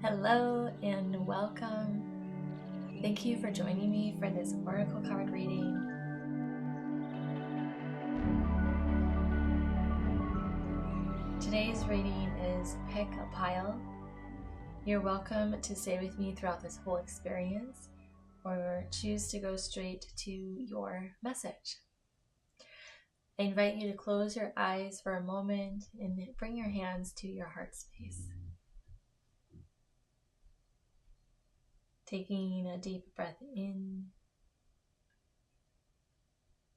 Hello and welcome. Thank you for joining me for this oracle card reading. Today's reading is Pick a Pile. You're welcome to stay with me throughout this whole experience or choose to go straight to your message. I invite you to close your eyes for a moment and bring your hands to your heart space. Taking a deep breath in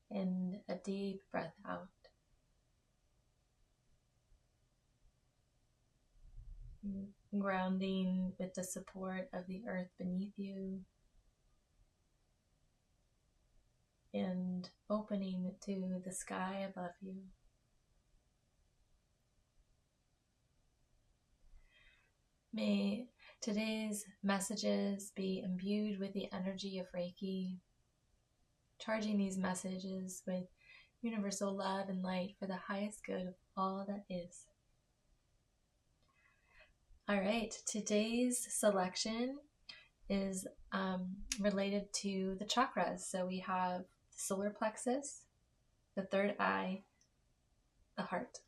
and a deep breath out. Grounding with the support of the earth beneath you and opening to the sky above you. May today's messages be imbued with the energy of Reiki, charging these messages with universal love and light for the highest good of all that is. All right, today's selection is related to the chakras. So we have the solar plexus, the third eye, the heart.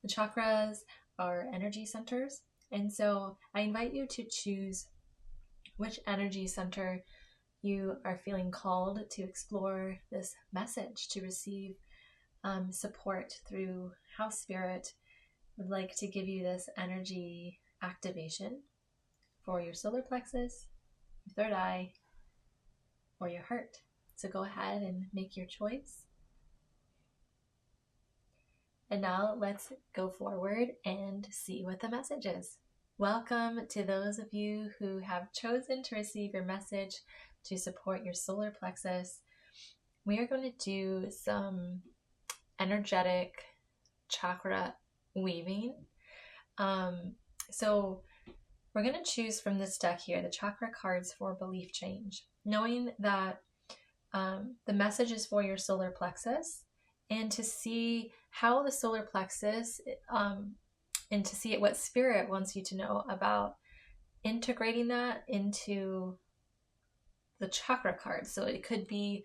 The chakras are energy centers. And so I invite you to choose which energy center you are feeling called to explore this message, to receive support through how Spirit would like to give you this energy activation for your solar plexus, your third eye, or your heart. So go ahead and make your choice. And now let's go forward and see what the message is. Welcome to those of you who have chosen to receive your message to support your solar plexus. We are going to do some energetic chakra weaving. So we're going to choose from this deck here, the chakra cards for belief change, knowing that the message is for your solar plexus, and to see how the solar plexus, and to see what Spirit wants you to know about integrating that into the chakra cards. So it could be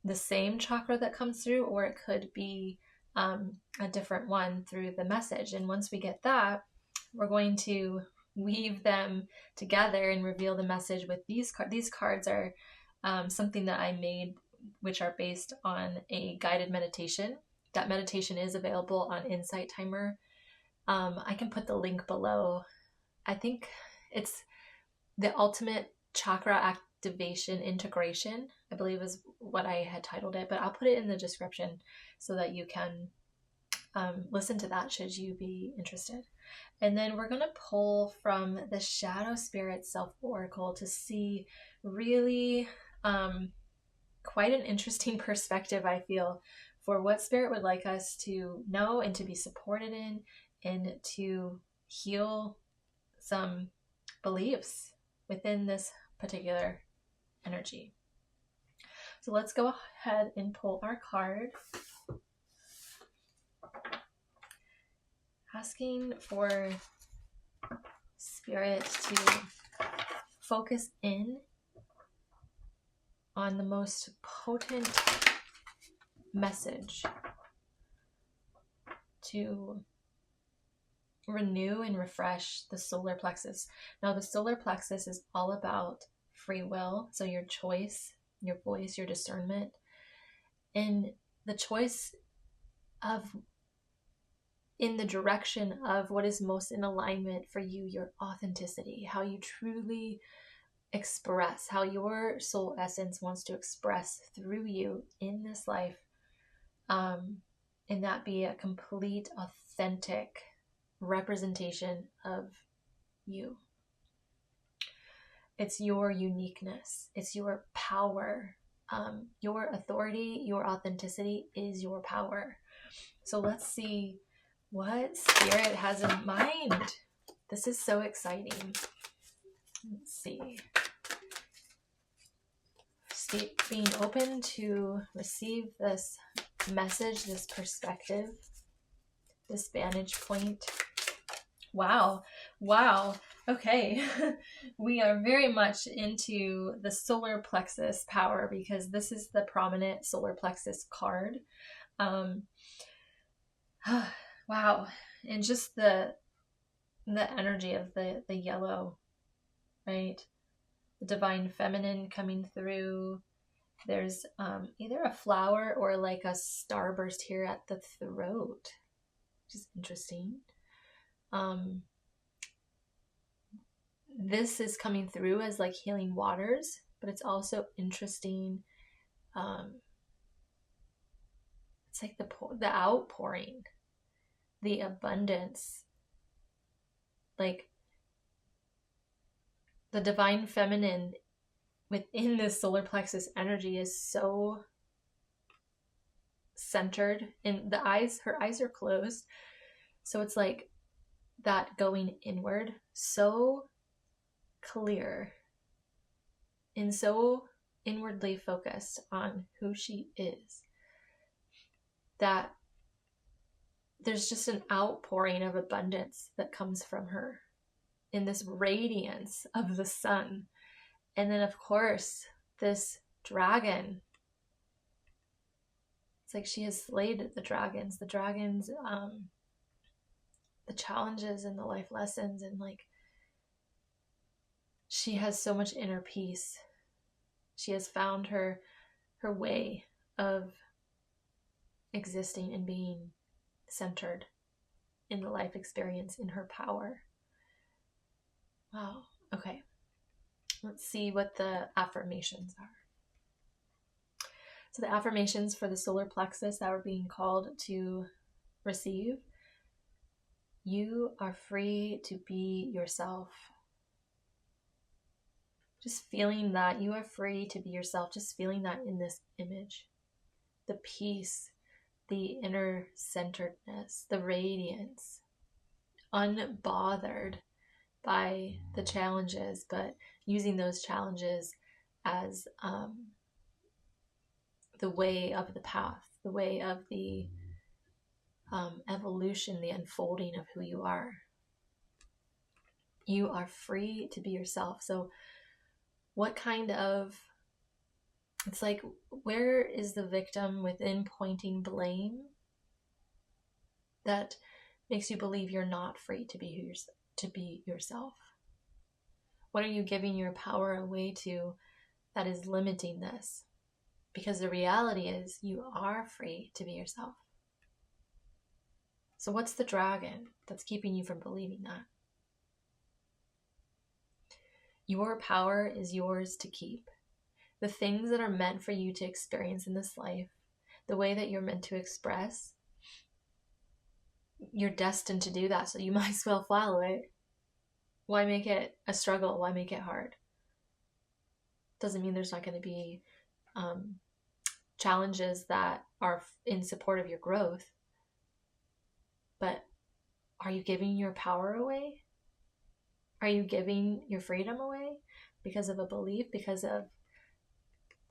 the same chakra that comes through, or it could be a different one through the message. And once we get that, we're going to weave them together and reveal the message with these cards. These cards are something that I made, which are based on a guided meditation. That meditation is available on Insight Timer. I can put the link below. I think it's the ultimate chakra activation integration, I believe is what I had titled it, but I'll put it in the description so that you can listen to that should you be interested. And then we're going to pull from the Shadow Spirit Self Oracle to see really quite an interesting perspective, I feel, for what Spirit would like us to know and to be supported in, and to heal some beliefs within this particular energy. So let's go ahead and pull our card, asking for Spirit to focus in on the most potent message to renew and refresh the solar plexus. Now, the solar plexus is all about free will, so your choice, your voice, your discernment, and the choice of in the direction of what is most in alignment for you, your authenticity, how you truly express, how your soul essence wants to express through you in this life, and that be a complete, authentic representation of you. It's your uniqueness. It's your power. Your authority, your authenticity is your power. So let's see what Spirit has in mind. This is so exciting. Let's see. Being open to receive this message, this perspective, this vantage point. Wow. Okay, we are very much into the solar plexus power because this is the prominent solar plexus card. Um, wow, and just the energy of the yellow, right? The divine feminine coming through. There's either a flower or like a starburst here at the throat, which is interesting. This is coming through as like healing waters, but it's also interesting. It's like the outpouring, the abundance, like the divine feminine within this solar plexus energy is so centered in the eyes. Her eyes are closed, so it's like that going inward, so clear and so inwardly focused on who she is, that there's just an outpouring of abundance that comes from her in this radiance of the sun. And then, of course, this dragon. It's like she has slayed the dragons, the challenges and the life lessons, and like she has so much inner peace. She has found her way of existing and being centered in the life experience, in her power. Wow. Okay. Let's see what the affirmations are. So the affirmations for the solar plexus that we're being called to receive: you are free to be yourself. Just feeling that you are free to be yourself, just feeling that in this image. The peace, the inner centeredness, the radiance, unbothered by the challenges, but using those challenges as the way of the path, the way of the evolution, the unfolding of who you are. You are free to be yourself. So what kind of, it's like, where is the victim within pointing blame that makes you believe you're not free to be yourself? What are you giving your power away to that is limiting this? Because the reality is you are free to be yourself. So what's the dragon that's keeping you from believing that? Your power is yours to keep. The things that are meant for you to experience in this life, the way that you're meant to express, you're destined to do that, so you might as well follow it. Why make it a struggle? Why make it hard? Doesn't mean there's not going to be challenges that are in support of your growth. But are you giving your power away? Are you giving your freedom away because of a belief, because of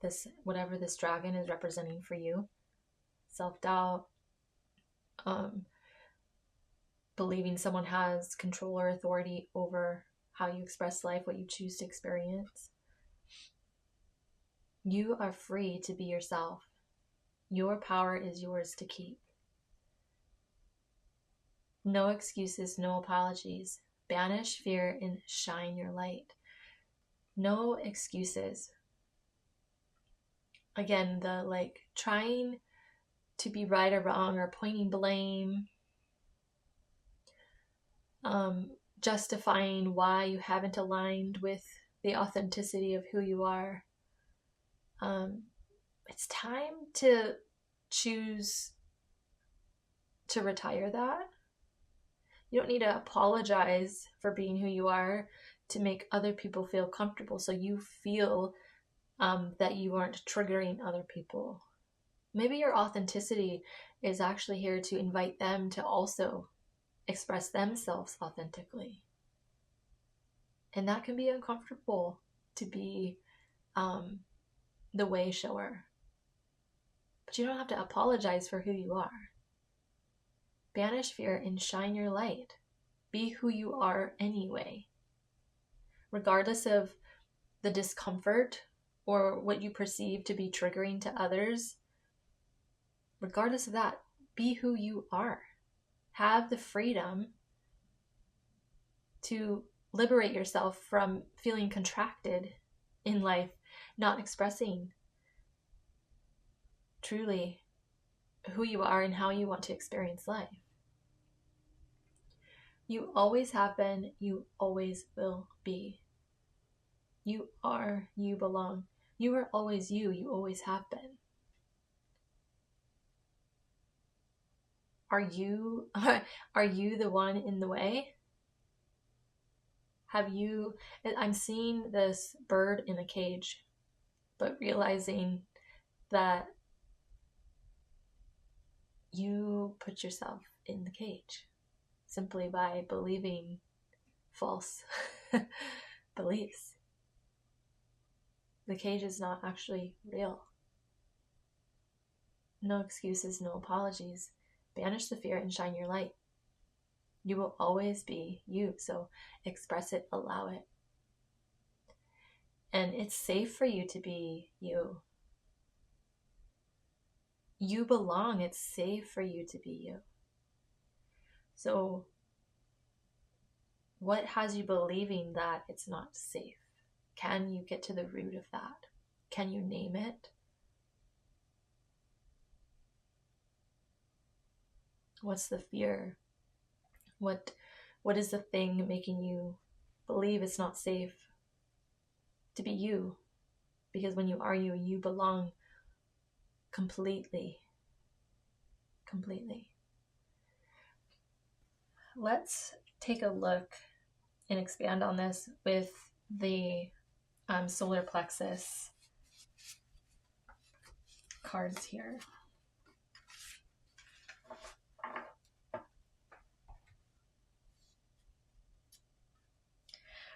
this, whatever this dragon is representing for you? Self-doubt, believing someone has control or authority over how you express life, what you choose to experience. You are free to be yourself. Your power is yours to keep. No excuses, no apologies. Banish fear and shine your light. No excuses. Again, the like trying to be right or wrong or pointing blame, justifying why you haven't aligned with the authenticity of who you are. It's time to choose to retire that. You don't need to apologize for being who you are to make other people feel comfortable, so you feel that you aren't triggering other people. Maybe your authenticity is actually here to invite them to also express themselves authentically. And that can be uncomfortable, to be the way shower. But you don't have to apologize for who you are. Banish fear and shine your light. Be who you are anyway. regardless of the discomfort or what you perceive to be triggering to others, regardless of that, be who you are. Have the freedom to liberate yourself from feeling contracted in life, not expressing truly who you are and how you want to experience life. You always have been, you always will be. You are, you belong. You are always you always have been. Are you the one in the way? I'm seeing this bird in a cage, but realizing that you put yourself in the cage simply by believing false beliefs. The cage is not actually real. No excuses, no apologies. Banish the fear and shine your light. You will always be you, so express it, allow it. And it's safe for you to be you. You belong. It's safe for you to be you. So what has you believing that it's not safe? Can you get to the root of that? Can you name it? What's the fear? What is the thing making you believe it's not safe to be you? Because when you are you, you belong completely. Completely. Let's take a look and expand on this with the solar plexus cards here.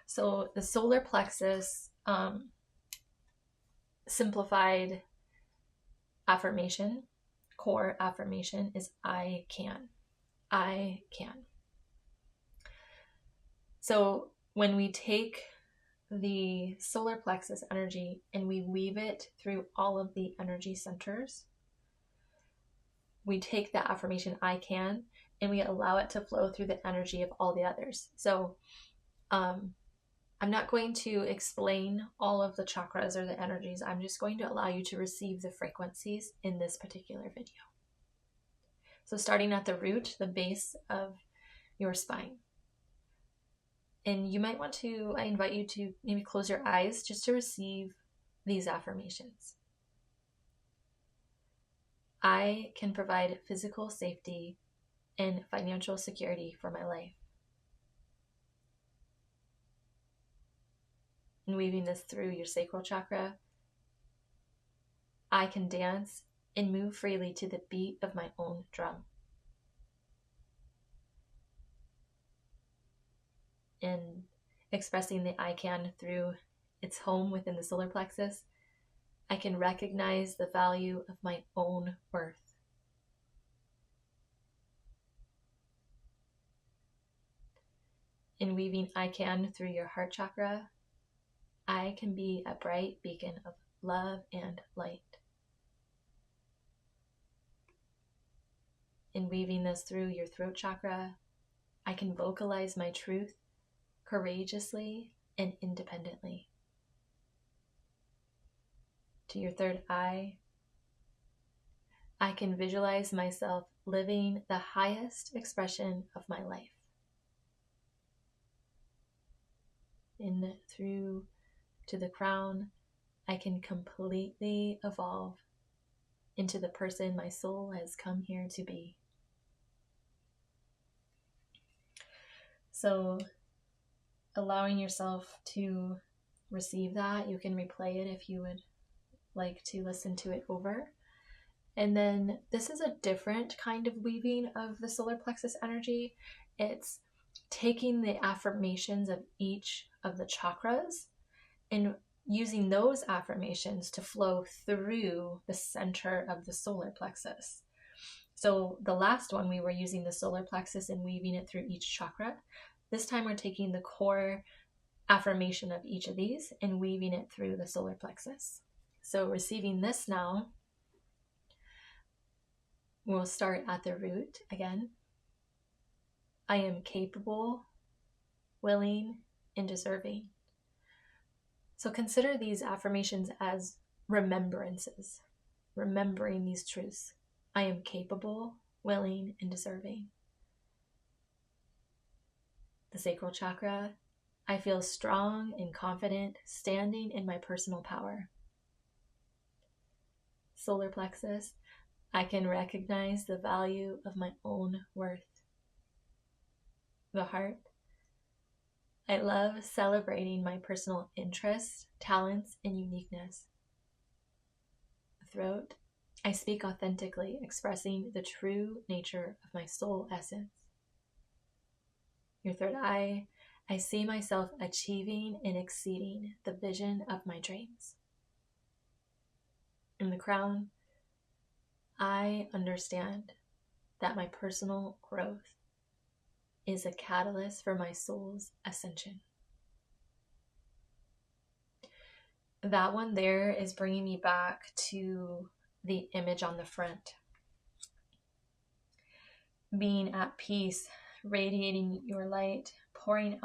So the solar plexus simplified affirmation, core affirmation is I can. I can. So when we take the solar plexus energy and we weave it through all of the energy centers, we take the affirmation I can and we allow it to flow through the energy of all the others. So I'm not going to explain all of the chakras or the energies. I'm just going to allow you to receive the frequencies in this particular video. So starting at the root, the base of your spine. And you might want to, I invite you to maybe close your eyes just to receive these affirmations. I can provide physical safety and financial security for my life. And weaving this through your sacral chakra, I can dance and move freely to the beat of my own drum. And expressing the I can through its home within the solar plexus, I can recognize the value of my own worth. In weaving I can through your heart chakra, I can be a bright beacon of love and light. In weaving this through your throat chakra, I can vocalize my truth courageously and independently. To your third eye, I can visualize myself living the highest expression of my life. In through to the crown, I can completely evolve into the person my soul has come here to be. So allowing yourself to receive that, you can replay it if you would like to listen to it over. And then this is a different kind of weaving of the solar plexus energy. It's taking the affirmations of each of the chakras and using those affirmations to flow through the center of the solar plexus. So the last one, we were using the solar plexus and weaving it through each chakra. This time we're taking the core affirmation of each of these and weaving it through the solar plexus. So receiving this now, we'll start at the root again. I am capable, willing, and deserving. So consider these affirmations as remembrances, remembering these truths. I am capable, willing, and deserving. The sacral chakra, I feel strong and confident, standing in my personal power. Solar plexus, I can recognize the value of my own worth. The heart, I love celebrating my personal interests, talents, and uniqueness. The throat, I speak authentically, expressing the true nature of my soul essence. Your third eye, I see myself achieving and exceeding the vision of my dreams. In the crown, I understand that my personal growth is a catalyst for my soul's ascension. That one there is bringing me back to the image on the front. Being at peace, radiating your light, pouring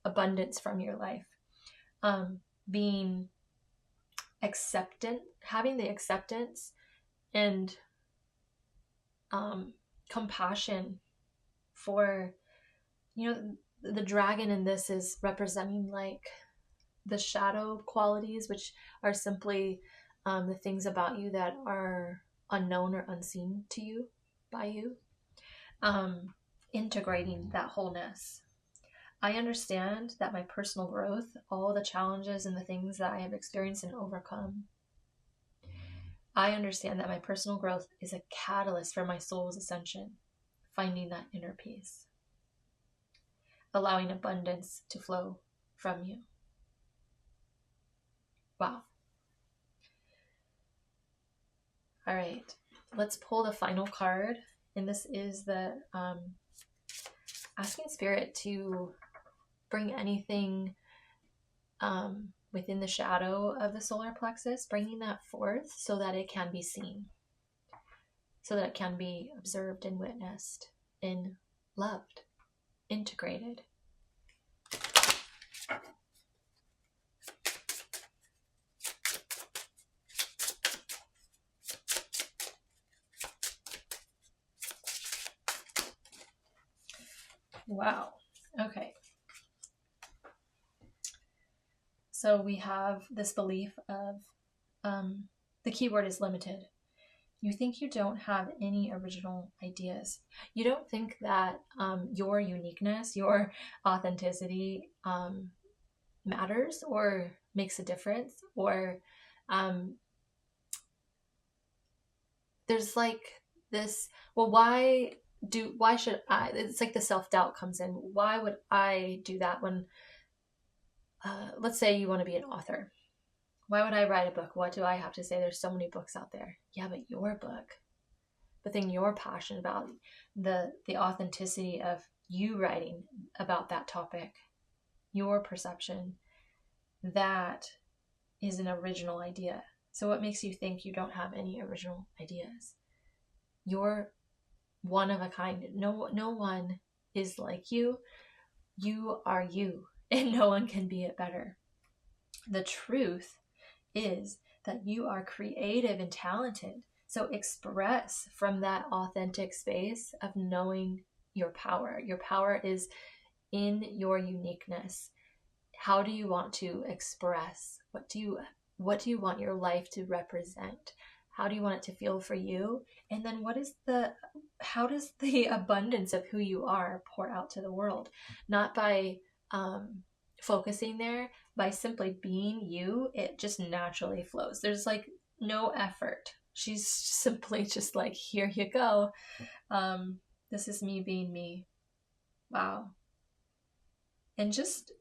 abundance from your life. Being acceptant, having the acceptance and compassion for, the dragon in this is representing like the shadow qualities, which are simply the things about you that are unknown or unseen to you by you. Integrating that wholeness. I understand that my personal growth, all the challenges and the things that I have experienced and overcome, I understand that my personal growth is a catalyst for my soul's ascension, finding that inner peace, allowing abundance to flow from you. Wow. All right, let's pull the final card. And this is the asking Spirit to bring anything within the shadow of the solar plexus, bringing that forth so that it can be seen, so that it can be observed and witnessed and loved, integrated. Wow. Okay. So we have this belief of the key word is limited. You think you don't have any original ideas. You don't think that your uniqueness, your authenticity matters or makes a difference, or there's like this, well, why should I? It's like the self-doubt comes in. Why would I do that when, let's say you want to be an author. Why would I write a book? What do I have to say? There's so many books out there. Yeah, but your book, the thing you're passionate about, the authenticity of you writing about that topic, your perception, that is an original idea. So what makes you think you don't have any original ideas? You're one of a kind. No one is like you. You are you, and no one can be it better. The truth is that you are creative and talented. So express from that authentic space of knowing your power. Your power is in your uniqueness. How do you want to express? What do you want your life to represent? How do you want it to feel for you? And then how does the abundance of who you are pour out to the world? Not by focusing there, by simply being you, it just naturally flows. There's like no effort. She's simply just like, here you go. This is me being me. Wow. And just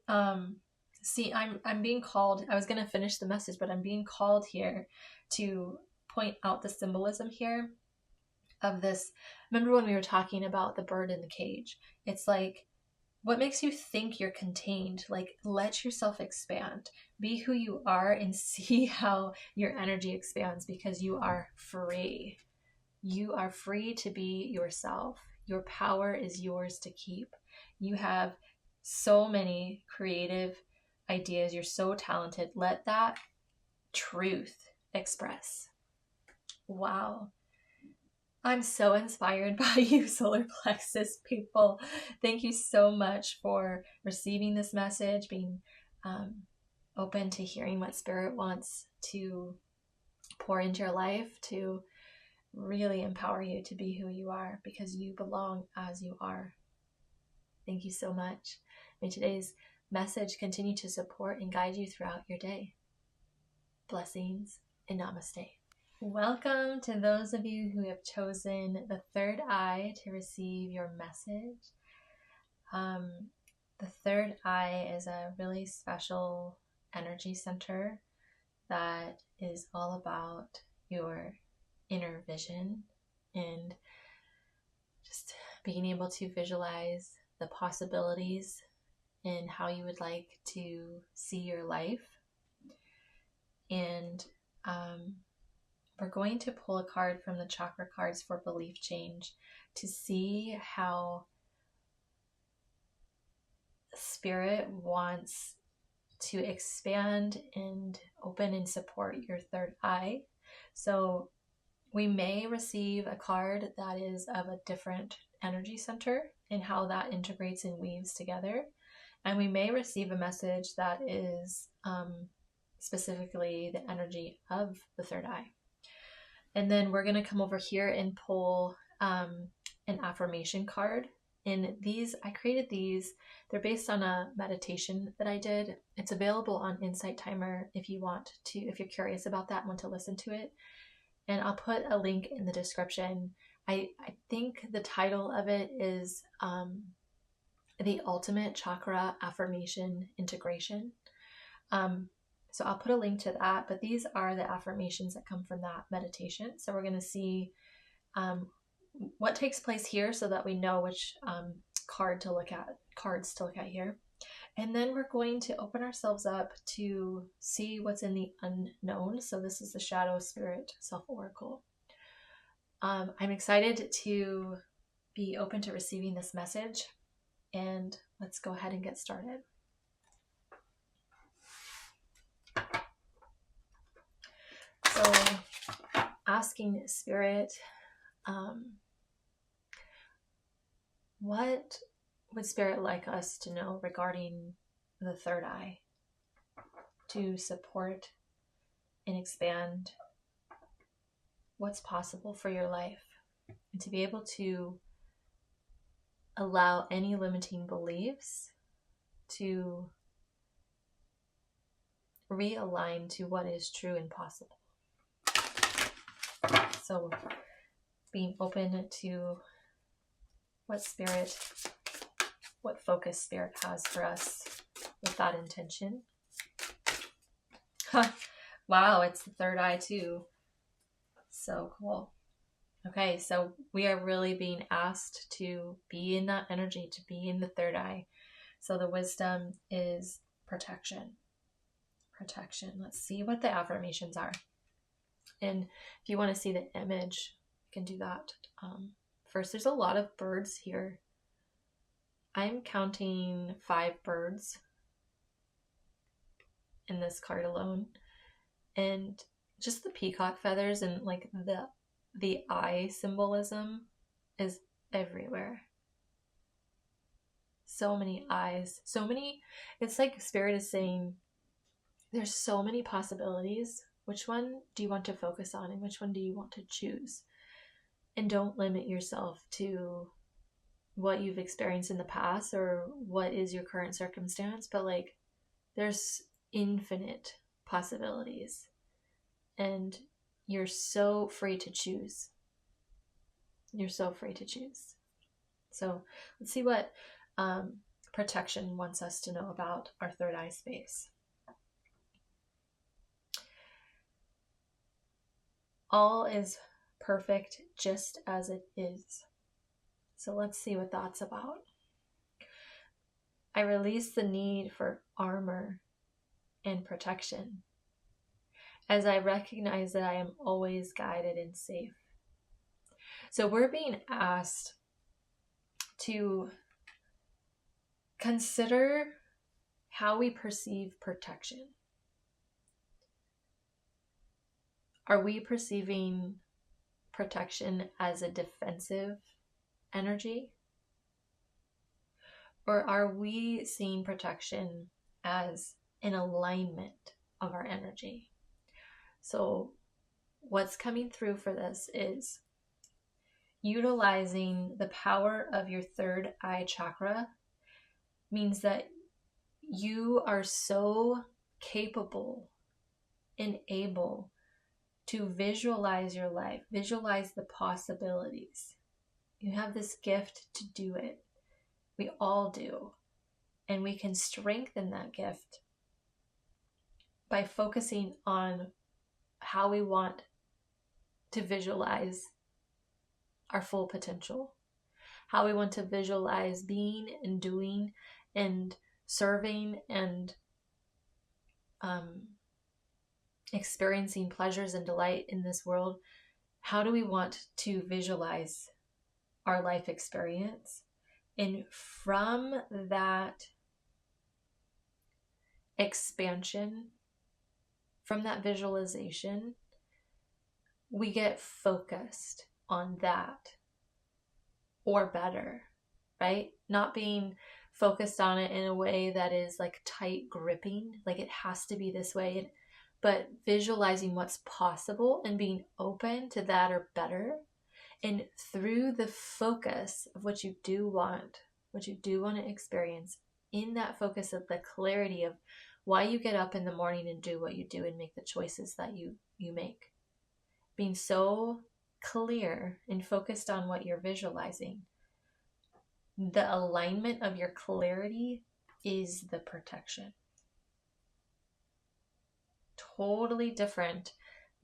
see, I'm being called. I was going to finish the message, but I'm being called here to point out the symbolism here of this. Remember when we were talking about the bird in the cage? It's like what makes you think you're contained? Like, let yourself expand. Be who you are and see how your energy expands, because you are free. You are free to be yourself. Your power is yours to keep. You have so many creative ideas. You're so talented. Let that truth express. Wow. I'm so inspired by you, solar plexus people. Thank you so much for receiving this message, being open to hearing what Spirit wants to pour into your life, to really empower you to be who you are, because you belong as you are. Thank you so much. May today's message continue to support and guide you throughout your day. Blessings and namaste. Welcome to those of you who have chosen the third eye to receive your message. The third eye is a really special energy center that is all about your inner vision and just being able to visualize the possibilities and how you would like to see your life. And we're going to pull a card from the chakra cards for belief change to see how Spirit wants to expand and open and support your third eye. So we may receive a card that is of a different energy center and how that integrates and weaves together. And we may receive a message that is specifically the energy of the third eye. And then we're going to come over here and pull an affirmation card. And these, I created these. They're based on a meditation that I did. It's available on Insight Timer if you want to, if you're curious about that and want to listen to it. And I'll put a link in the description. I think the title of it is The Ultimate Chakra Affirmation Integration. So I'll put a link to that, but these are the affirmations that come from that meditation. So we're going to see what takes place here so that we know which cards to look at here. And then we're going to open ourselves up to see what's in the unknown. So this is the Shadow Spirit Self-Oracle. I'm excited to be open to receiving this message, and let's go ahead and get started. So asking Spirit, what would Spirit like us to know regarding the third eye to support and expand what's possible for your life, and to be able to allow any limiting beliefs to realign to what is true and possible. So being open to what focus Spirit has for us with that intention. Wow, it's the third eye too. So cool. Okay, so we are really being asked to be in that energy, to be in the third eye. So the wisdom is protection. Protection. Let's see what the affirmations are. And if you want to see the image, you can do that. First, there's a lot of birds here. I'm counting 5 birds in this card alone. And just the peacock feathers and like the eye symbolism is everywhere. So many eyes, it's like Spirit is saying there's so many possibilities. Which one do you want to focus on, and which one do you want to choose? And don't limit yourself to what you've experienced in the past or what is your current circumstance, but like there's infinite possibilities. And you're so free to choose. You're so free to choose. So let's see what protection wants us to know about our third eye space. All is perfect just as it is. So let's see what that's about. I release the need for armor and protection as I recognize that I am always guided and safe. So we're being asked to consider how we perceive protection. Are we perceiving protection as a defensive energy? Or are we seeing protection as an alignment of our energy? So what's coming through for this is utilizing the power of your third eye chakra means that you are so capable and able to visualize your life, visualize the possibilities. You have this gift to do it. We all do. And we can strengthen that gift by focusing on how we want to visualize our full potential, how we want to visualize being and doing and serving and experiencing pleasures and delight in this world. How do we want to visualize our life experience? And from that expansion, from that visualization, we get focused on that or better, right? Not being focused on it in a way that is like tight gripping, like it has to be this way, but visualizing what's possible and being open to that or better. And through the focus of what you do want to experience, in that focus of the clarity of why you get up in the morning and do what you do and make the choices that you make, being so clear and focused on what you're visualizing, the alignment of your clarity is the protection. Totally different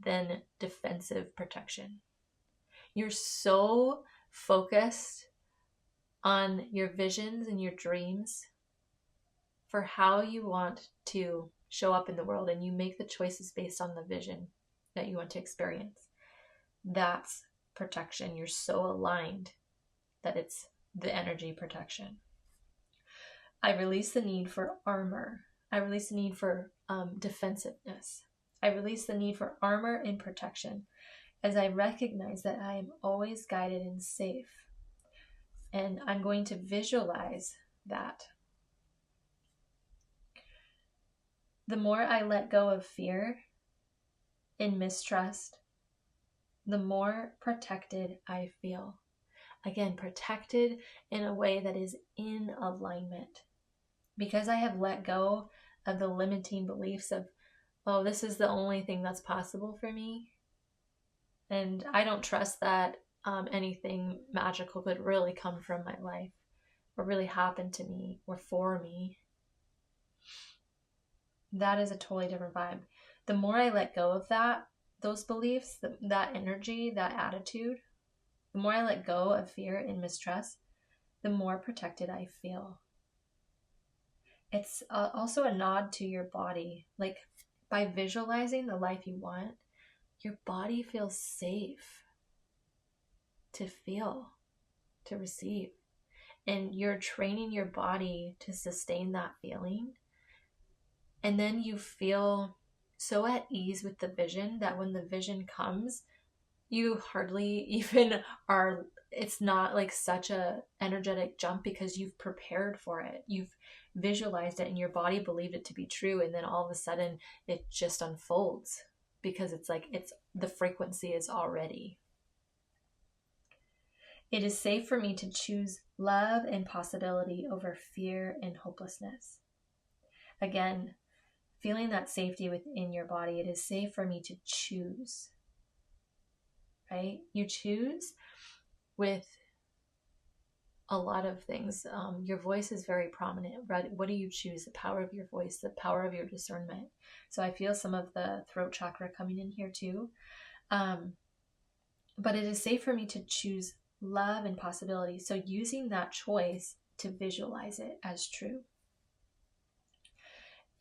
than defensive protection. You're so focused on your visions and your dreams for how you want to show up in the world, and you make the choices based on the vision that you want to experience. That's protection. You're so aligned that it's the energy protection. I release the need for armor. I release the need for defensiveness. I release the need for armor and protection as I recognize that I am always guided and safe. And I'm going to visualize that. The more I let go of fear and mistrust, the more protected I feel. Again, protected in a way that is in alignment. Because I have let go of the limiting beliefs of, oh, this is the only thing that's possible for me. And I don't trust that anything magical could really come from my life or really happen to me or for me. That is a totally different vibe. The more I let go of those beliefs, that energy, that attitude, the more I let go of fear and mistrust, the more protected I feel. It's also a nod to your body. Like, by visualizing the life you want, your body feels safe to feel, to receive. And you're training your body to sustain that feeling. And then you feel so at ease with the vision that when the vision comes, you hardly even are, it's not like such a energetic jump because you've prepared for it. You've visualized it and your body believed it to be true. And then all of a sudden it just unfolds because it's like, the frequency is already. It is safe for me to choose love and possibility over fear and hopelessness. Again, feeling that safety within your body, it is safe for me to choose, right? You choose with a lot of things. Your voice is very prominent, right? What do you choose? The power of your voice, the power of your discernment. So I feel some of the throat chakra coming in here too. But it is safe for me to choose love and possibility. So using that choice to visualize it as true.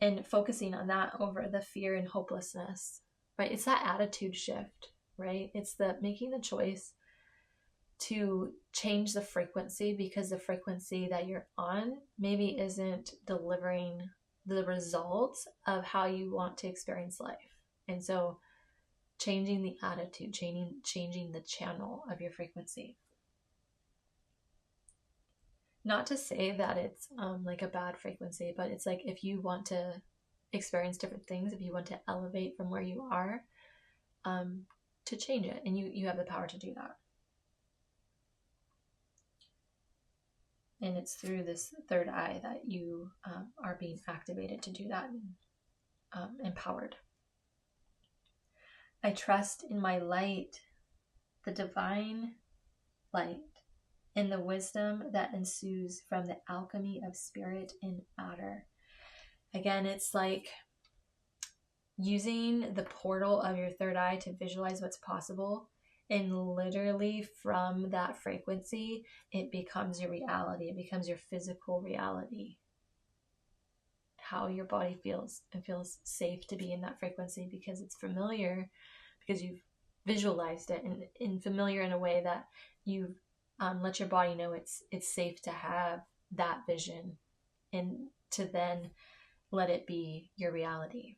and focusing on that over the fear and hopelessness, right? It's that attitude shift, right? It's the making the choice to change the frequency, because the frequency that you're on maybe isn't delivering the results of how you want to experience life. And so changing the attitude, changing the channel of your frequency. Not to say that it's like a bad frequency, but it's like if you want to experience different things, if you want to elevate from where you are, to change it, and you have the power to do that. And it's through this third eye that you are being activated to do that, and empowered. I trust in my light, the divine light, and the wisdom that ensues from the alchemy of spirit and matter. Again, it's like using the portal of your third eye to visualize what's possible. And literally from that frequency, it becomes your reality. It becomes your physical reality. How your body feels. It feels safe to be in that frequency because it's familiar, because you've visualized it, and familiar in a way that you've let your body know it's safe to have that vision, and to then let it be your reality.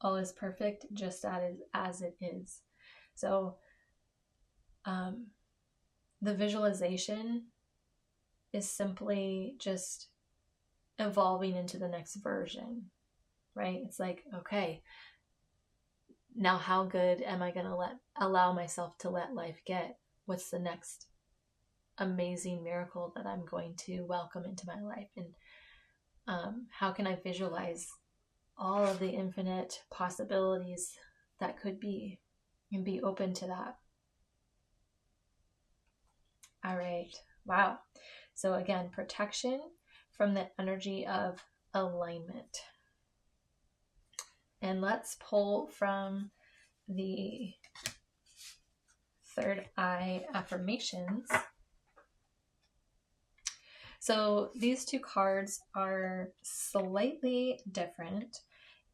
All is perfect just as it is. So the visualization is simply just evolving into the next version, right? It's like, okay, now how good am I going to allow myself to let life get? What's the next amazing miracle that I'm going to welcome into my life? And how can I visualize all of the infinite possibilities that could be, and be open to that? All right. Wow. So again, protection from the energy of alignment. And let's pull from the third eye affirmations. So these two cards are slightly different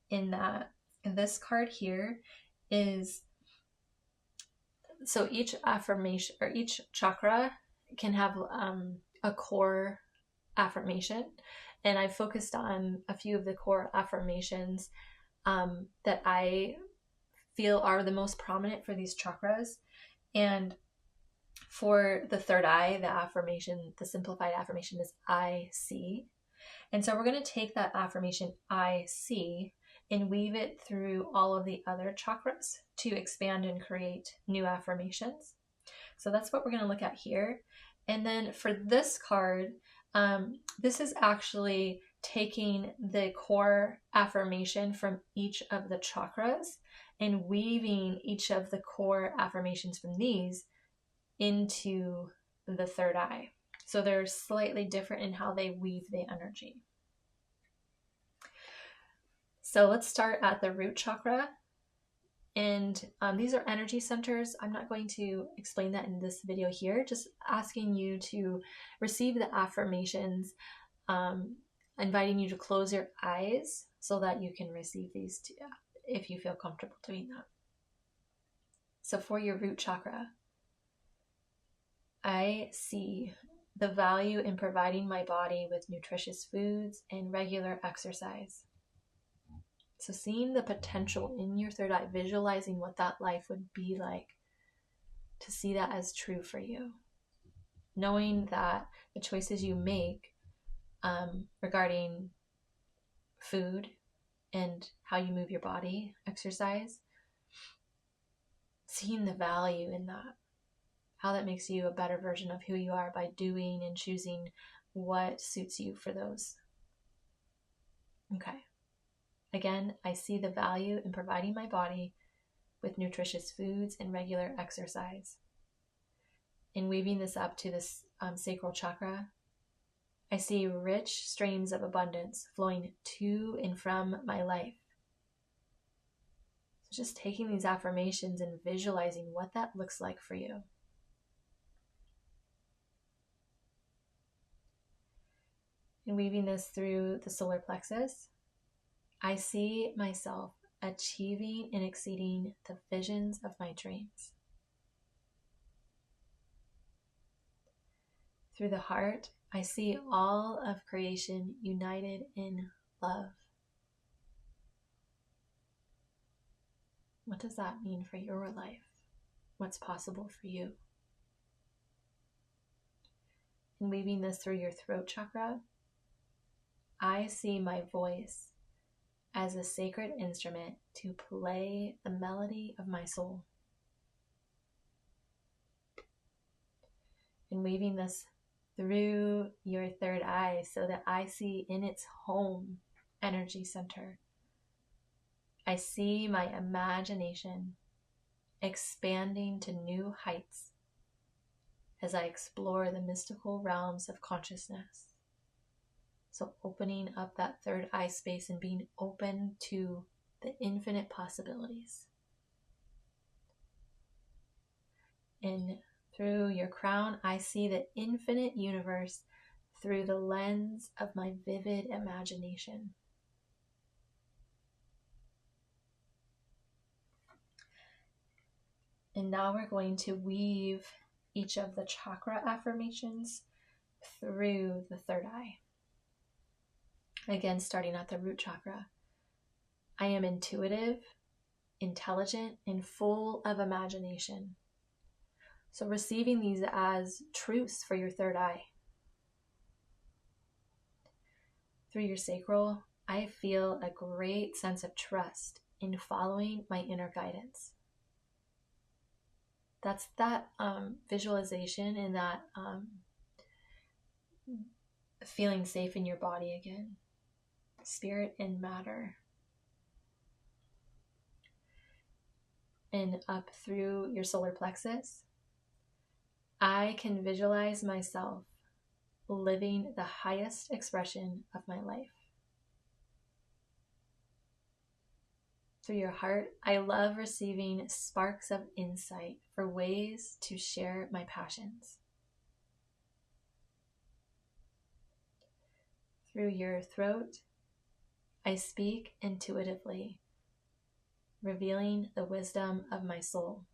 in that this card here is, so each affirmation or each chakra can have a core affirmation, and I focused on a few of the core affirmations that I feel are the most prominent for these chakras. And for the third eye, the affirmation, the simplified affirmation is I see. And so we're going to take that affirmation I see and weave it through all of the other chakras to expand and create new affirmations. So that's what we're going to look at here. And then for this card, this is actually taking the core affirmation from each of the chakras and weaving each of the core affirmations from these into the third eye. So they're slightly different in how they weave the energy. So let's start at the root chakra. And these are energy centers. I'm not going to explain that in this video here, just asking you to receive the affirmations, inviting you to close your eyes so that you can receive these too, if you feel comfortable doing that. So for your root chakra, I see the value in providing my body with nutritious foods and regular exercise. So seeing the potential in your third eye, visualizing what that life would be like, to see that as true for you. Knowing that the choices you make regarding food and how you move your body, exercise, seeing the value in that. How that makes you a better version of who you are by doing and choosing what suits you for those. Okay. Again, I see the value in providing my body with nutritious foods and regular exercise. In weaving this up to this sacral chakra, I see rich streams of abundance flowing to and from my life. So just taking these affirmations and visualizing what that looks like for you. And weaving this through the solar plexus, I see myself achieving and exceeding the visions of my dreams. Through the heart, I see all of creation united in love. What does that mean for your life? What's possible for you? And weaving this through your throat chakra, I see my voice as a sacred instrument to play the melody of my soul. And weaving this through your third eye so that I see in its home energy center. I see my imagination expanding to new heights as I explore the mystical realms of consciousness. So opening up that third eye space and being open to the infinite possibilities. And through your crown, I see the infinite universe through the lens of my vivid imagination. And now we're going to weave each of the chakra affirmations through the third eye. Again, starting at the root chakra. I am intuitive, intelligent, and full of imagination. So receiving these as truths for your third eye. Through your sacral, I feel a great sense of trust in following my inner guidance. That's that visualization and that feeling safe in your body again. Spirit and matter. And up through your solar plexus, I can visualize myself living the highest expression of my life. Through your heart, I love receiving sparks of insight for ways to share my passions. Through your throat, I speak intuitively, revealing the wisdom of my soul.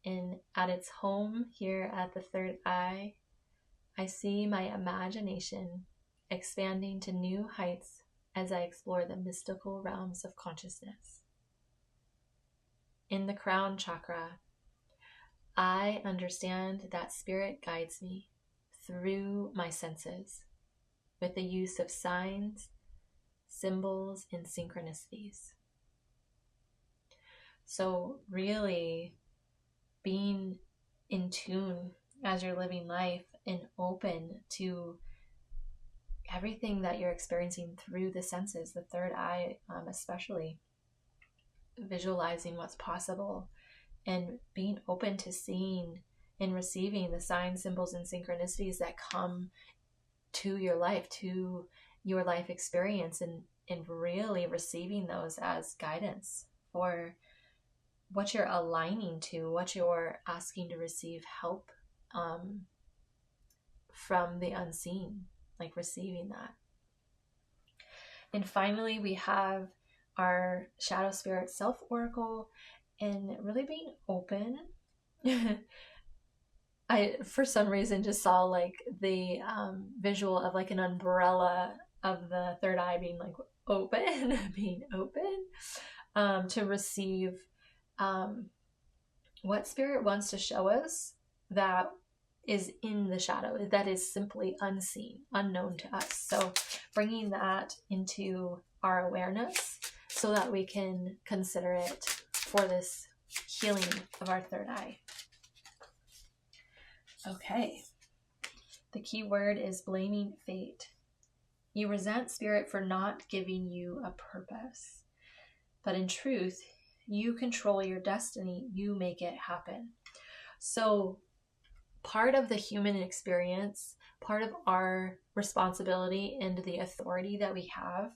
And at its home here at the third eye, I see my imagination expanding to new heights as I explore the mystical realms of consciousness. In the crown chakra, I understand that spirit guides me through my senses with the use of signs, symbols, and synchronicities. So really being in tune as you're living life and open to everything that you're experiencing through the senses, the third eye especially, visualizing what's possible and being open to seeing and receiving the signs, symbols, and synchronicities that come to your life experience, and really receiving those as guidance for what you're aligning to, what you're asking to receive help from the unseen, like receiving that. And finally, we have our shadow spirit self oracle, and really being open. I, for some reason, just saw like the visual of like an umbrella of the third eye being like open, being open to receive what spirit wants to show us that is in the shadow, that is simply unseen, unknown to us. So bringing that into our awareness so that we can consider it for this healing of our third eye. Okay. The key word is blaming fate. You resent spirit for not giving you a purpose. But in truth, you control your destiny. You make it happen. So part of the human experience, part of our responsibility and the authority that we have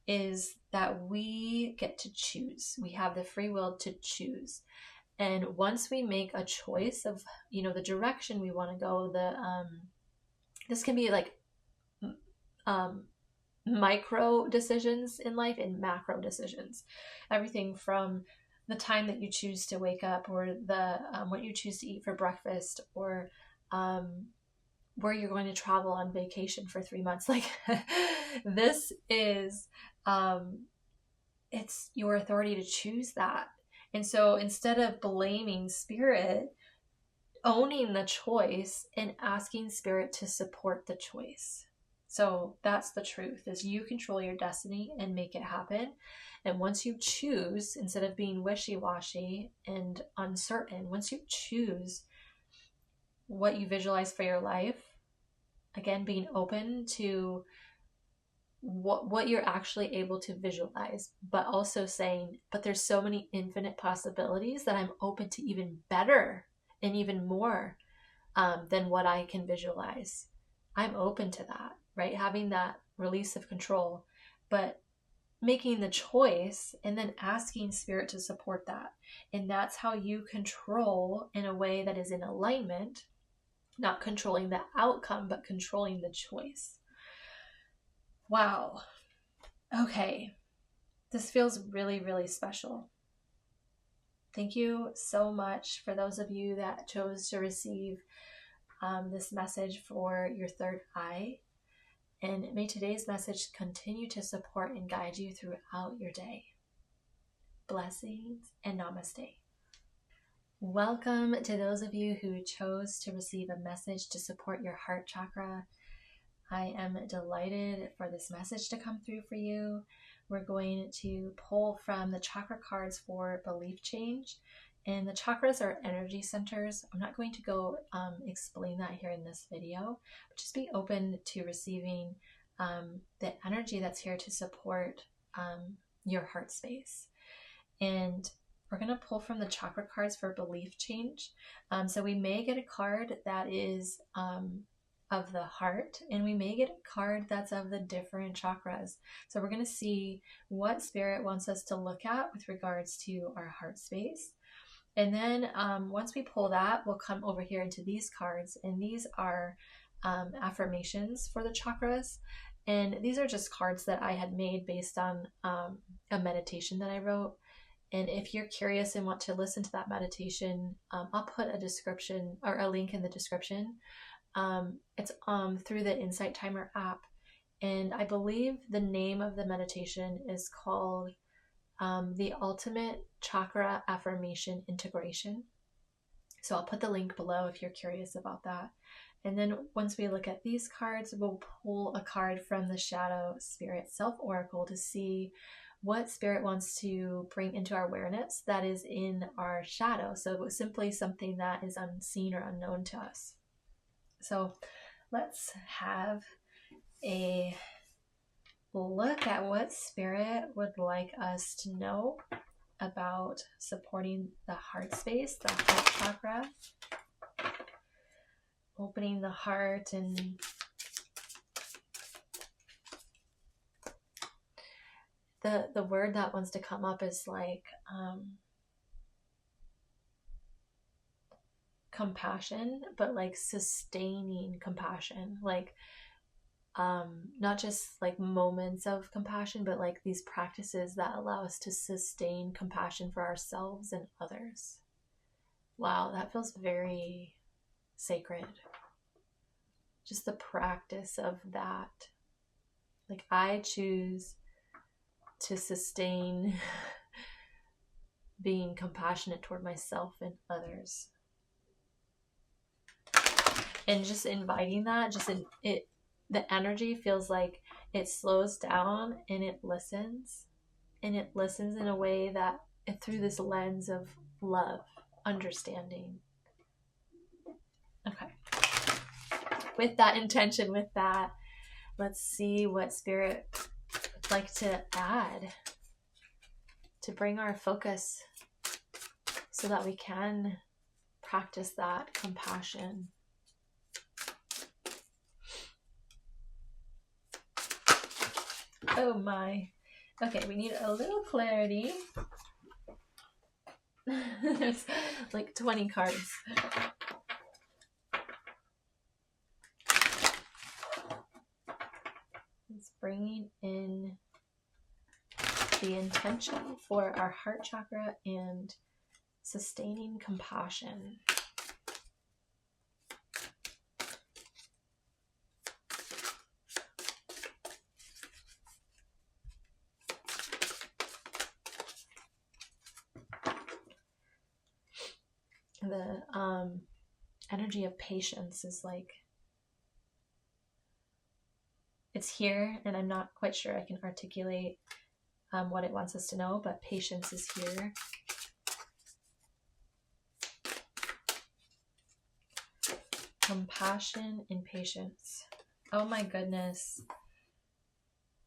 is that we get to choose. We have the free will to choose. And once we make a choice of, the direction we want to go, this can be like micro decisions in life and macro decisions. Everything from the time that you choose to wake up, or the what you choose to eat for breakfast, or where you're going to travel on vacation for 3 months. Like this is it's your authority to choose that. And so instead of blaming spirit, owning the choice and asking spirit to support the choice. So that's the truth, is you control your destiny and make it happen. And once you choose, instead of being wishy-washy and uncertain, once you choose what you visualize for your life, again, being open to what you're actually able to visualize, but also saying, but there's so many infinite possibilities that I'm open to even better and even more than what I can visualize. I'm open to that, right? Having that release of control, but making the choice and then asking spirit to support that. And that's how you control in a way that is in alignment, not controlling the outcome, but controlling the choice. Wow. Okay. This feels really, really special. Thank you so much for those of you that chose to receive this message for your third eye. And may today's message continue to support and guide you throughout your day. Blessings and namaste. Welcome to those of you who chose to receive a message to support your heart chakra. I am delighted for this message to come through for you. We're going to pull from the chakra cards for belief change. And the chakras are energy centers. I'm not going to go explain that here in this video, but just be open to receiving the energy that's here to support your heart space. And we're going to pull from the chakra cards for belief change. So we may get a card that is of the heart, and we may get a card that's of the different chakras. So we're going to see what spirit wants us to look at with regards to our heart space. And then once we pull that, we'll come over here into these cards, and these are affirmations for the chakras. And these are just cards that I had made based on a meditation that I wrote. And if you're curious and want to listen to that meditation, I'll put a description or a link in the description. It's through the Insight Timer app. And I believe the name of the meditation is called the Ultimate Chakra Affirmation Integration. So I'll put the link below if you're curious about that. And then once we look at these cards, we'll pull a card from the Shadow Spirit Self Oracle to see what spirit wants to bring into our awareness that is in our shadow. So simply something that is unseen or unknown to us. So let's have a look at what spirit would like us to know about supporting the heart space, the heart chakra, opening the heart. And the word that wants to come up is like compassion, but like sustaining compassion, like not just like moments of compassion, but like these practices that allow us to sustain compassion for ourselves and others. Wow, that feels very sacred. Just the practice of that. Like I choose to sustain being compassionate toward myself and others. And just inviting that, the energy feels like it slows down and it listens. And it listens in a way that, through this lens of love, understanding. Okay. With that intention, let's see what spirit would like to add to bring our focus so that we can practice that compassion. Oh my. Okay, we need a little clarity. There's like 20 cards. It's bringing in the intention for our heart chakra and sustaining compassion. The energy of patience is like, it's here, and I'm not quite sure I can articulate what it wants us to know, but patience is here. Compassion and patience. Oh my goodness.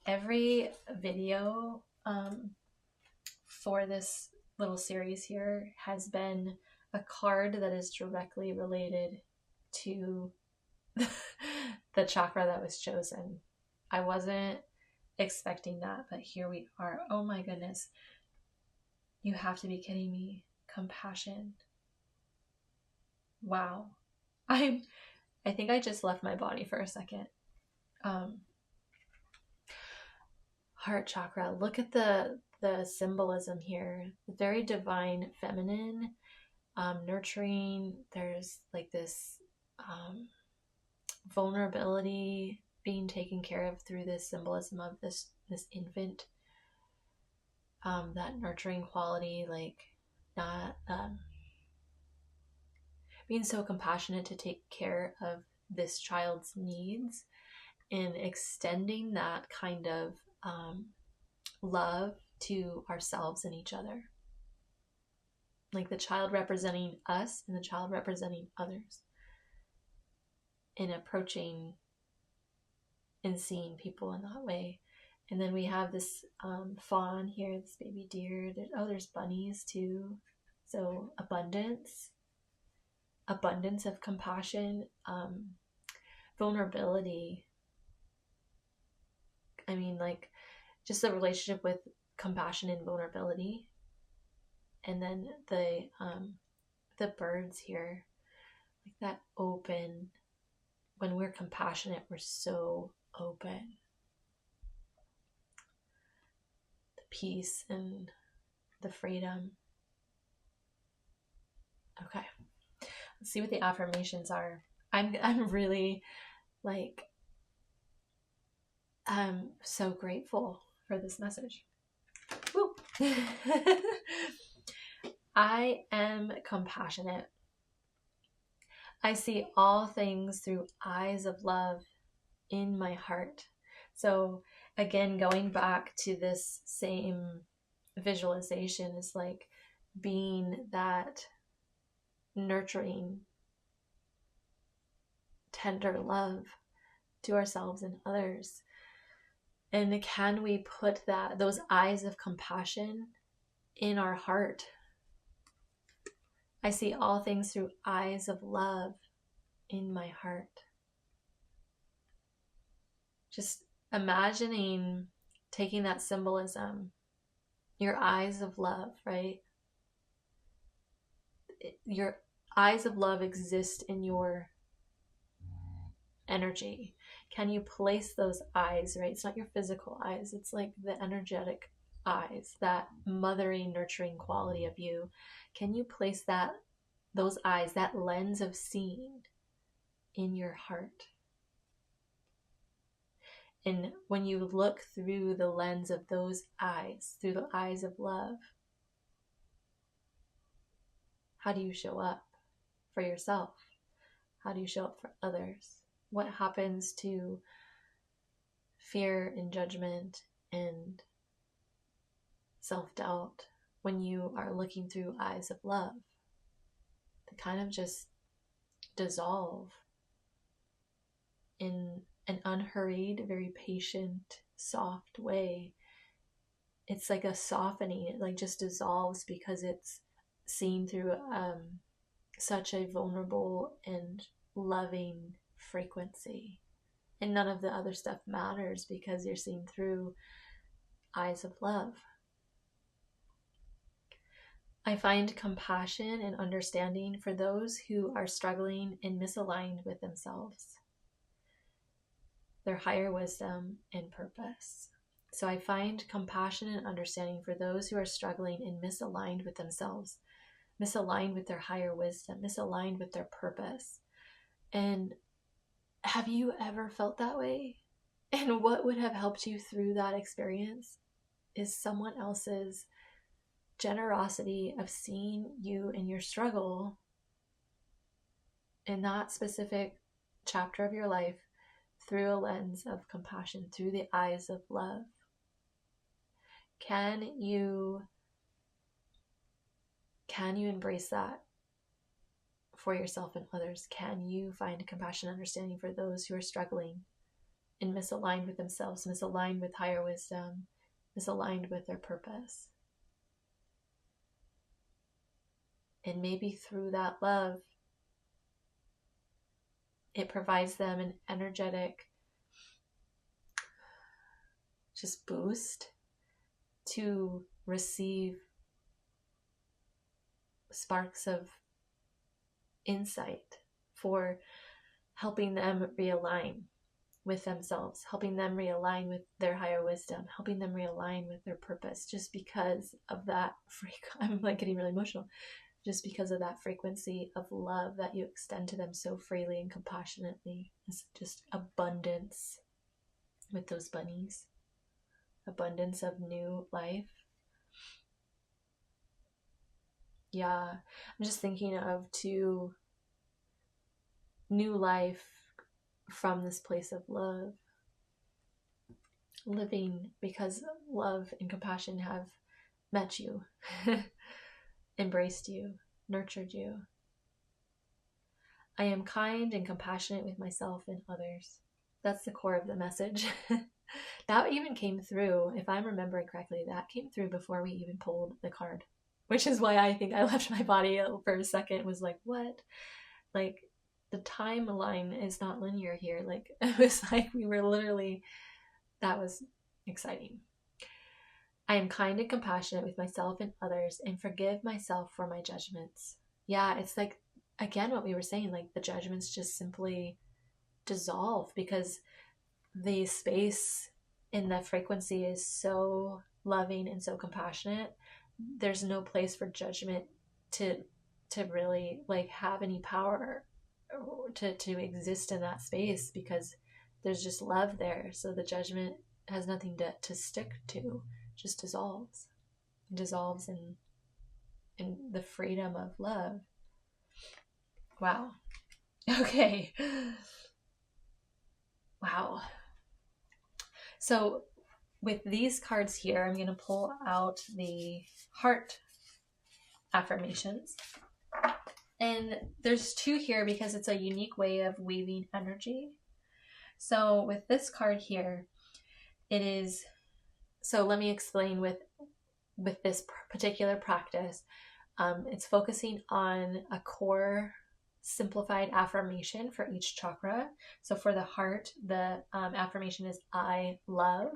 Every video for this little series here has been a card that is directly related to the chakra that was chosen. I wasn't expecting that, but here we are. Oh my goodness. You have to be kidding me. Compassion. Wow. I think I just left my body for a second. Heart chakra. Look at the symbolism here. Very divine, feminine, nurturing. There's like this vulnerability being taken care of through this symbolism of this infant. That nurturing quality, like not being so compassionate to take care of this child's needs and extending that kind of love to ourselves and each other. Like the child representing us and the child representing others. In approaching and seeing people in that way. And then we have this fawn here, this baby deer. There's bunnies too. So abundance of compassion, vulnerability. I mean, like just the relationship with compassion and vulnerability. And then the birds here, like that open. When we're compassionate, we're so open. The peace and the freedom. Okay. Let's see what the affirmations are. I'm really like, I'm so grateful for this message. Woo. I am compassionate. I see all things through eyes of love in my heart. So again, going back to this same visualization is like being that nurturing, tender love to ourselves and others. And can we put those eyes of compassion in our heart? I see all things through eyes of love in my heart. Just imagining taking that symbolism, your eyes of love, right? Your eyes of love exist in your energy. Can you place those eyes, right? It's not your physical eyes. It's like the energetic eyes, that mothering, nurturing quality of you. Can you place those eyes, that lens of seeing in your heart? And when you look through the lens of those eyes, through the eyes of love, how do you show up for yourself? How do you show up for others? What happens to fear and judgment and self-doubt when you are looking through eyes of love? They kind of just dissolve in an unhurried, very patient, soft way. It's like a softening. It like just dissolves because it's seen through such a vulnerable and loving frequency. And none of the other stuff matters because you're seen through eyes of love. I find compassion and understanding for those who are struggling and misaligned with themselves, their higher wisdom and purpose. So I find compassion and understanding for those who are struggling and misaligned with themselves, misaligned with their higher wisdom, misaligned with their purpose. And have you ever felt that way? And what would have helped you through that experience is someone else's generosity of seeing you and your struggle in that specific chapter of your life through a lens of compassion, through the eyes of love. Can you embrace that for yourself and others? Can you find compassion and understanding for those who are struggling and misaligned with themselves, misaligned with higher wisdom, misaligned with their purpose? And maybe through that love, it provides them an energetic just boost to receive sparks of insight for helping them realign with themselves, helping them realign with their higher wisdom, helping them realign with their purpose, just because of that I'm like getting really emotional, just because of that frequency of love that you extend to them so freely and compassionately. It's just abundance with those bunnies, abundance of new life. Yeah, I'm just thinking of to new life from this place of love, living because love and compassion have met you, embraced you, nurtured you. I am kind and compassionate with myself and others. That's the core of the message. That even came through, if I'm remembering correctly, that came through before we even pulled the card, which is why I think I left my body for a second, was like, what? Like, the timeline is not linear here. Like, it was like we were literally, that was exciting. I am kind and compassionate with myself and others and forgive myself for my judgments. Yeah, it's like, again, what we were saying, like the judgments just simply dissolve because the space in the frequency is so loving and so compassionate. There's no place for judgment to really like have any power to exist in that space, because there's just love there. So the judgment has nothing to stick to, just dissolves in the freedom of love. Wow. Okay. Wow. So with these cards here, I'm going to pull out the heart affirmations. And there's two here because it's a unique way of weaving energy. So with this card here, it is, so let me explain with this particular practice. It's focusing on a core simplified affirmation for each chakra. So for the heart, the affirmation is I love.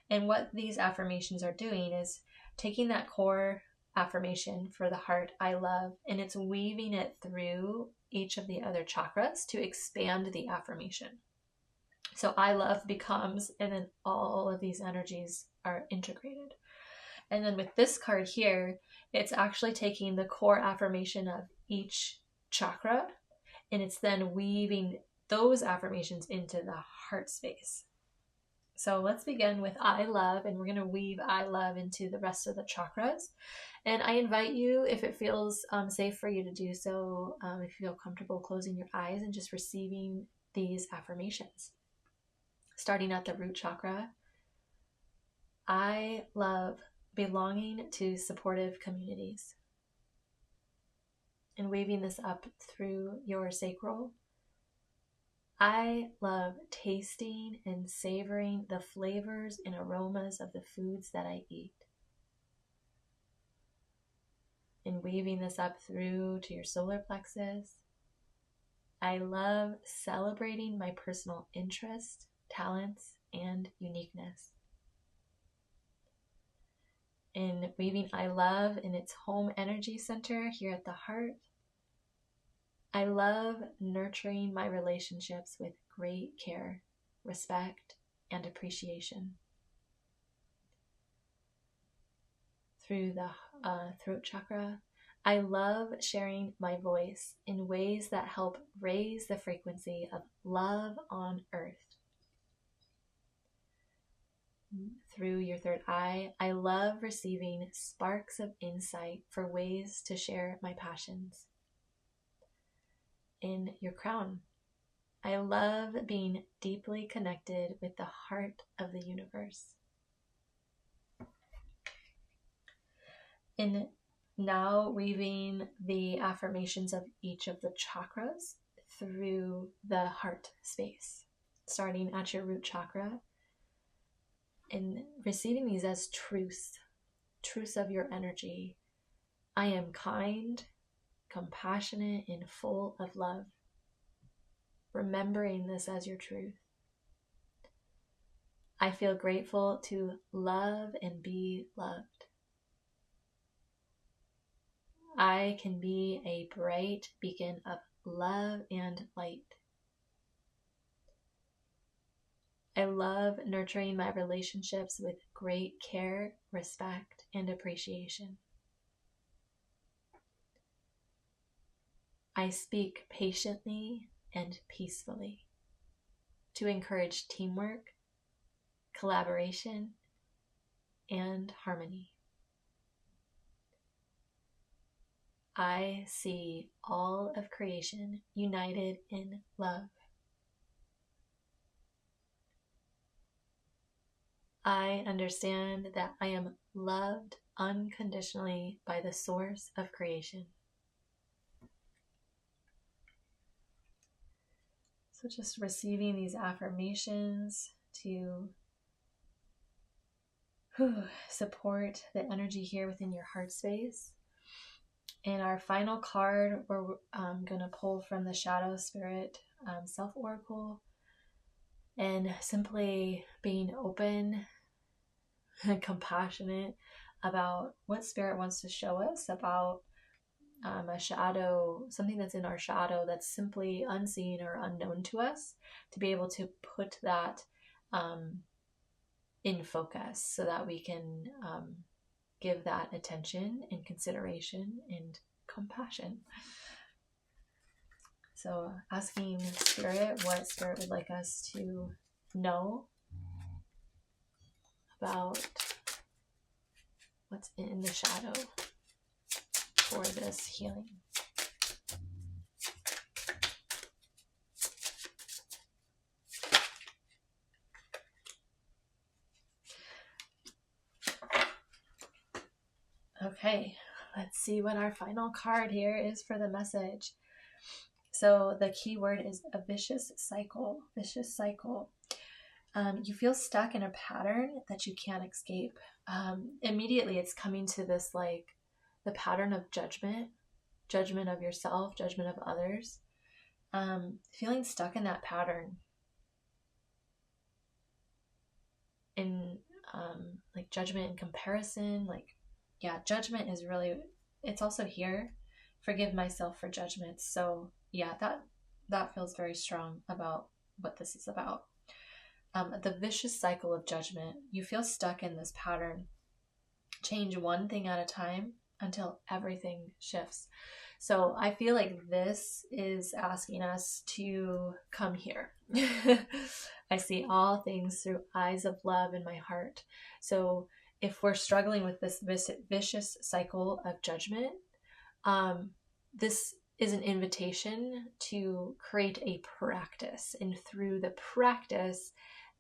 And what these affirmations are doing is taking that core affirmation for the heart, I love, and it's weaving it through each of the other chakras to expand the affirmation. So I love becomes, and then all of these energies are integrated. And then with this card here, it's actually taking the core affirmation of each chakra, and it's then weaving those affirmations into the heart space. So let's begin with I love, and we're going to weave I love into the rest of the chakras. And I invite you, if it feels safe for you to do so, if you feel comfortable closing your eyes and just receiving these affirmations. Starting at the root chakra, I love belonging to supportive communities. And weaving this up through your sacral, I love tasting and savoring the flavors and aromas of the foods that I eat. And weaving this up through to your solar plexus, I love celebrating my personal interests, talents, and uniqueness. in weaving I love in its home energy center here at the heart. I love nurturing my relationships with great care, respect, and appreciation. Through the throat chakra, I love sharing my voice in ways that help raise the frequency of love on earth. Through your third eye, I love receiving sparks of insight for ways to share my passions. In your crown, I love being deeply connected with the heart of the universe. In now weaving the affirmations of each of the chakras through the heart space, starting at your root chakra, and receiving these as truths of your energy. I am kind, compassionate, and full of love. Remembering this as your truth. I feel grateful to love and be loved. I can be a bright beacon of love and light. I love nurturing my relationships with great care, respect, and appreciation. I speak patiently and peacefully to encourage teamwork, collaboration, and harmony. I see all of creation united in love. I understand that I am loved unconditionally by the source of creation. So just receiving these affirmations to support the energy here within your heart space. And our final card, we're going to pull from the Shadow Spirit Self-Oracle, and simply being open and compassionate about what Spirit wants to show us about a shadow, something that's in our shadow that's simply unseen or unknown to us, to be able to put that in focus so that we can give that attention and consideration and compassion. So asking Spirit what Spirit would like us to know about what's in the shadow for this healing. Okay, let's see what our final card here is for the message. So the key word is a vicious cycle. Vicious cycle. You feel stuck in a pattern that you can't escape. Immediately it's coming to this, like, the pattern of judgment of yourself, judgment of others. Feeling stuck in that pattern. In like judgment and comparison, like, yeah, judgment is really, it's also here. Forgive myself for judgment. So yeah, that feels very strong about what this is about. The vicious cycle of judgment. You feel stuck in this pattern. Change one thing at a time until everything shifts. So I feel like this is asking us to come here. I see all things through eyes of love in my heart. So if we're struggling with this vicious cycle of judgment, this is an invitation to create a practice. And through the practice,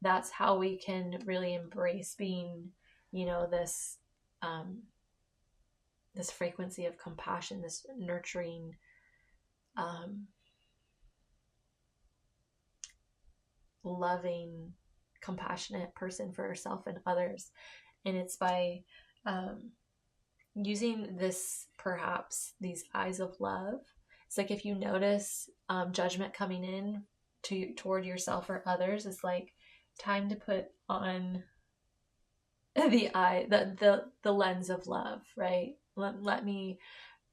that's how we can really embrace being, this this frequency of compassion, this nurturing, loving, compassionate person for yourself and others. And it's by using this, perhaps these eyes of love. It's like if you notice judgment coming in toward yourself or others, it's like time to put on the lens of love, right? Let me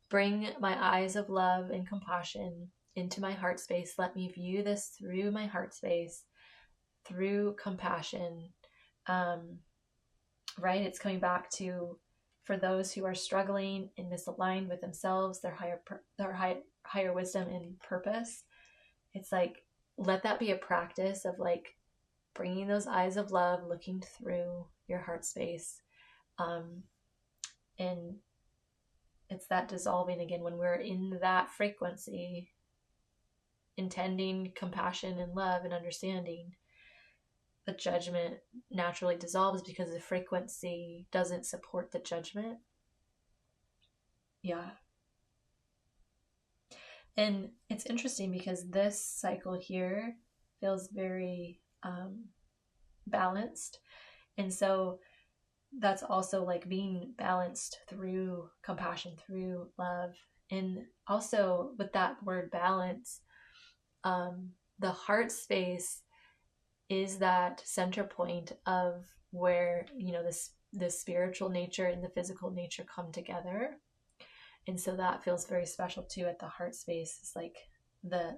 bring my eyes of love and compassion into my heart space. Let me view this through my heart space, through compassion. Right? It's coming back to, for those who are struggling and misaligned with themselves, their higher wisdom and purpose. It's like, let that be a practice of like bringing those eyes of love, looking through your heart space. And it's that dissolving again when we're in that frequency, intending compassion and love and understanding. The judgment naturally dissolves because the frequency doesn't support the judgment. Yeah. And it's interesting because this cycle here feels very balanced. And so that's also like being balanced through compassion, through love. And also with that word balance, the heart space is that center point of where, you know, the spiritual nature and the physical nature come together. And so that feels very special too at the heart space. It's like the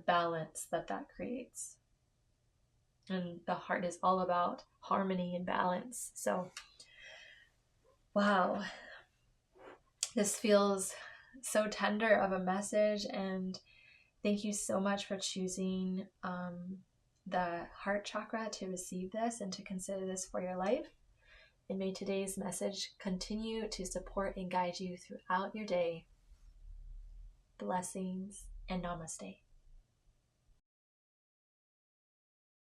balance that creates. And the heart is all about harmony and balance. So, wow, this feels so tender of a message. And thank you so much for choosing the heart chakra to receive this and to consider this for your life. And may today's message continue to support and guide you throughout your day. Blessings and namaste.